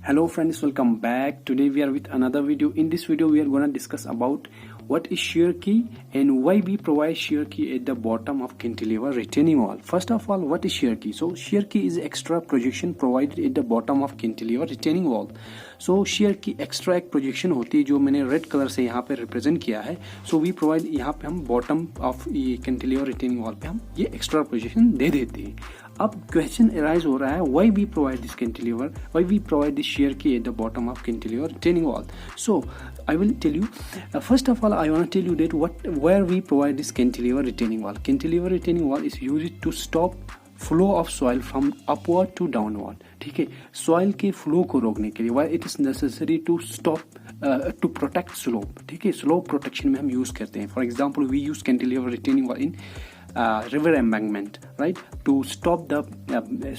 Hello friends, welcome back. Today we are with another video. In this video we are going to discuss about what is shear key and why we provide shear key at the bottom of cantilever retaining wall. First of all, what is shear key? So shear key is extra projection provided at the bottom of cantilever retaining wall. So shear की extra एक projection होती है जो मैंने red colour से यहाँ पे represent किया है. सो वी प्रोवाइड, यहाँ पे हम बॉटम ऑफ ये कैंटिलीवर रिटेनिंग वॉल पे हम ये एक्स्ट्रा प्रोजेक्शन दे देते हैं. अब क्वेश्चन अराइज हो रहा है, why we provide this cantilever, why we provide this shear key at the bottom of cantilever retaining wall. So I will tell you, first of all I want to tell you that where we provide this cantilever retaining wall. Cantilever retaining wall is used to stop flow of soil from upward to downward. ठीक है, soil के flow को रोकने के लिए. Why it is necessary to stop to protect slope. ठीक है, slope protection में हम यूज करते हैं. For example we use cantilever retaining wall in river embankment, right, to stop the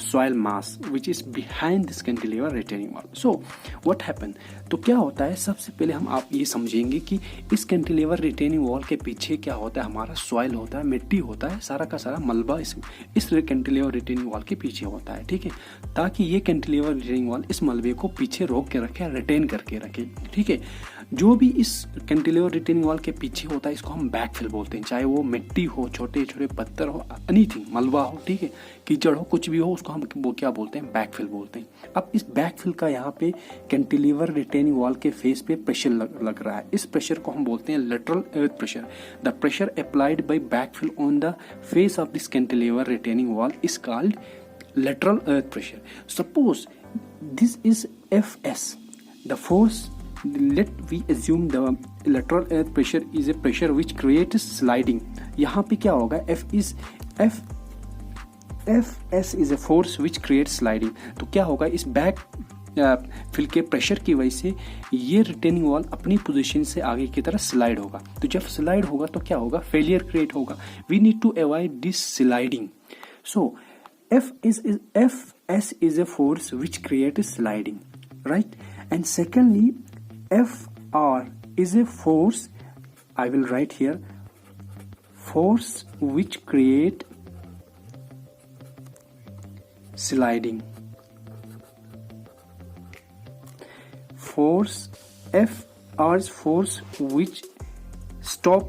soil mass which is behind this cantilever retaining wall. So what happened, तो क्या होता है, सबसे पहले हम आप ये समझेंगे कि इस कैंटिलीवर रिटेनिंग वॉल के पीछे क्या होता है. हमारा सॉइल होता है, मिट्टी होता है, सारा का सारा मलबा इस कैंटिलीवर रिटेनिंग वॉल के पीछे होता है. ठीक है, ताकि ये कैंटिलीवर रिटेनिंग वॉल इस मलबे को पीछे रोक के रखे, रिटेन करके रखे. ठीक है, जो भी इस कैंटिलीवर रिटेनिंग वॉल के पीछे होता है इसको हम बैकफिल बोलते हैं. चाहे वो मिट्टी हो, छोटे छोटे पत्थर हो, एनीथिंग, मलबा हो, ठीक है, कीचड़ हो, कुछ भी हो, उसको हम वो क्या बोलते हैं, बैकफिल बोलते हैं. अब इस बैकफिल का यहाँ पे कैंटिलीवर रिटेनिंग वॉल के फेस पे प्रेशर लग रहा है. इस प्रेशर को हम बोलते हैं lateral earth pressure. The pressure applied by backfill on the face of this cantilever retaining wall is called lateral earth pressure. Suppose this is Fs, the force. Let we assume the lateral earth pressure is a pressure which creates sliding. यहाँ पे क्या होगा, Fs is a force which creates sliding. तो क्या होगा, इस back fill के pressure की वजह से ये रिटेनिंग वॉल अपनी पोजीशन से आगे की तरफ स्लाइड होगा. तो जब स्लाइड होगा तो क्या होगा, फेलियर क्रिएट होगा. We need to avoid this sliding. So Fs is a force which creates sliding, right? And secondly, Fr is a force, I will write here, force which create sliding. Force Fr is force which stop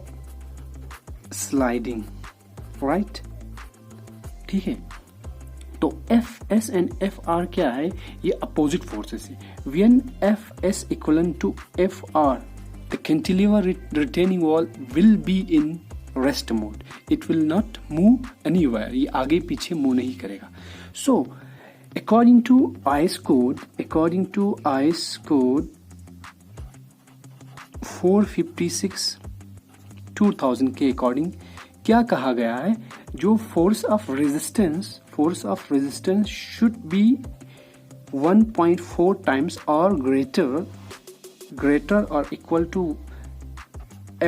sliding, right? ठीक है, तो Fs and Fr क्या है, ये opposite forces है. When Fs equivalent to Fr, the cantilever retaining wall will be in rest mode. It will not move anywhere. ये आगे पीछे मूव नहीं करेगा. So according to IS code 456 2000 के अकॉर्डिंग क्या कहा गया है, जो force of resistance should be 1.4 times और greater or equal to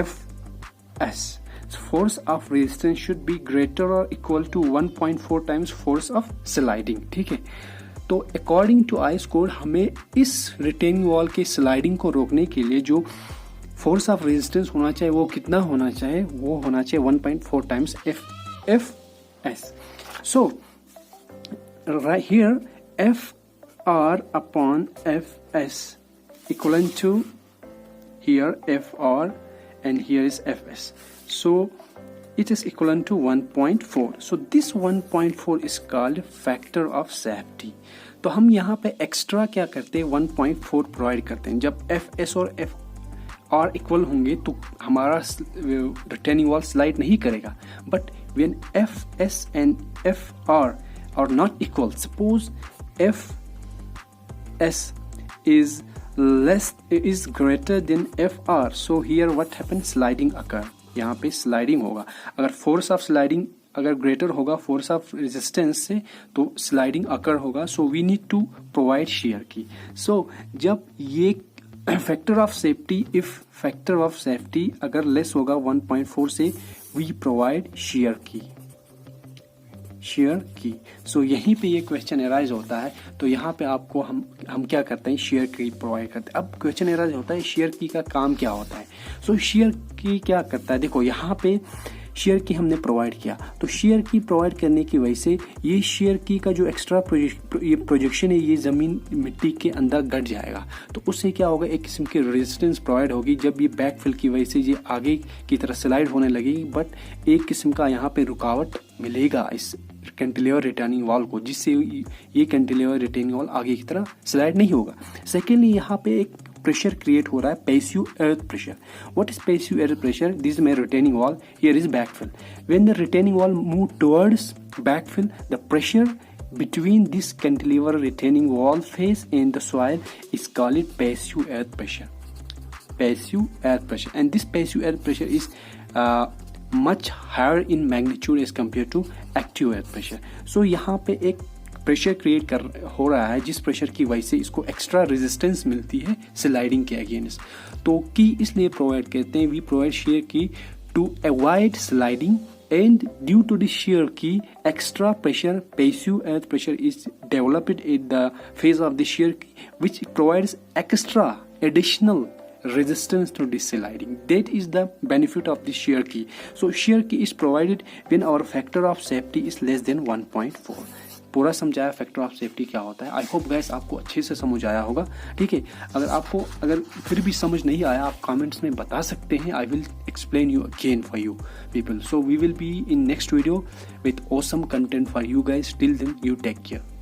Fs. Force of resistance should be greater or equal to 1.4 times force of sliding. ठीक है, तो अकॉर्डिंग टू आईएस कोड हमें इस रिटेनिंग वॉल के स्लाइडिंग को रोकने के लिए जो फोर्स ऑफ रेजिस्टेंस होना चाहिए वो कितना होना चाहिए, वो होना चाहिए 1.4 times Fs. So right here Fr upon Fs equivalent to here Fr and here is Fs. So it is equivalent to 1.4. So this 1.4 is called factor of safety. तो हम यहाँ पे एक्स्ट्रा क्या करते हैं, 1.4 प्रोवाइड करते हैं. जब Fs और Fr इक्वल होंगे तो हमारा रिटेनिंग वॉल स्लाइड नहीं करेगा. But when Fs and Fr are not equal, suppose Fs is greater than Fr, so here what happens, sliding occur. यहाँ पे स्लाइडिंग होगा. अगर फोर्स ऑफ स्लाइडिंग अगर ग्रेटर होगा फोर्स ऑफ रेजिस्टेंस से तो स्लाइडिंग अकर होगा. So we need to provide shear key. So जब ये factor of safety, if factor of safety अगर लेस होगा 1.4 से, वी प्रोवाइड shear की. सो यहीं पे ये क्वेश्चन अराइज होता है. तो यहाँ पे आपको हम क्या करते हैं, shear की प्रोवाइड करते हैं. अब क्वेश्चन अराइज होता है shear की का काम क्या होता है. सो shear की क्या करता है, देखो यहाँ पे शेयर की हमने प्रोवाइड किया, तो शेयर की प्रोवाइड करने की वजह से ये शेयर की का जो एक्स्ट्रा प्रोजेक्शन है ये ज़मीन मिट्टी के अंदर गड़ जाएगा। तो उससे क्या होगा, एक किस्म की रेजिस्टेंस प्रोवाइड होगी। जब ये बैकफिल की वजह से ये आगे की तरफ स्लाइड होने लगेगी, बट एक किस्म का यहाँ पे रुकावट मिलेगा इस कैंटिलीवर रिटेनिंग वॉल को, जिससे ये कैंटिलीवर रिटेनिंग वॉल आगे की तरफ स्लाइड नहीं होगा। सेकेंडली यहाँ पे एक प्रेशर क्रिएट हो रहा है, passive earth pressure. What is passive earth pressure? This is my retaining wall, here is backfill. When the retaining wall move towards backfill, the pressure between this cantilever retaining wall face and the soil is called passive earth pressure. Passive earth pressure, and this passive earth pressure is much higher in magnitude as compared to active earth pressure. So यहाँ पे एक pressure create हो रहा है, जिस pressure की वजह से इसको एक्स्ट्रा रेजिस्टेंस मिलती है स्लाइडिंग के अगेंस्ट। तो की इसलिए प्रोवाइड करते हैं, we provide shear key to avoid sliding, and due to the shear key, extra pressure, passive earth pressure is developed at the face of the shear key, which provides extra additional resistance to this sliding. That is the benefit of the shear key. So shear key is provided when our factor of safety is less than 1.4. पूरा समझाया factor of safety क्या होता है। I hope guys आपको अच्छे से समझ आया होगा, ठीक है। अगर फिर भी समझ नहीं आया, आप कमेंट्स में बता सकते हैं। I will explain you again for you people. So we will be in next video with awesome content for you guys. Till then you take care.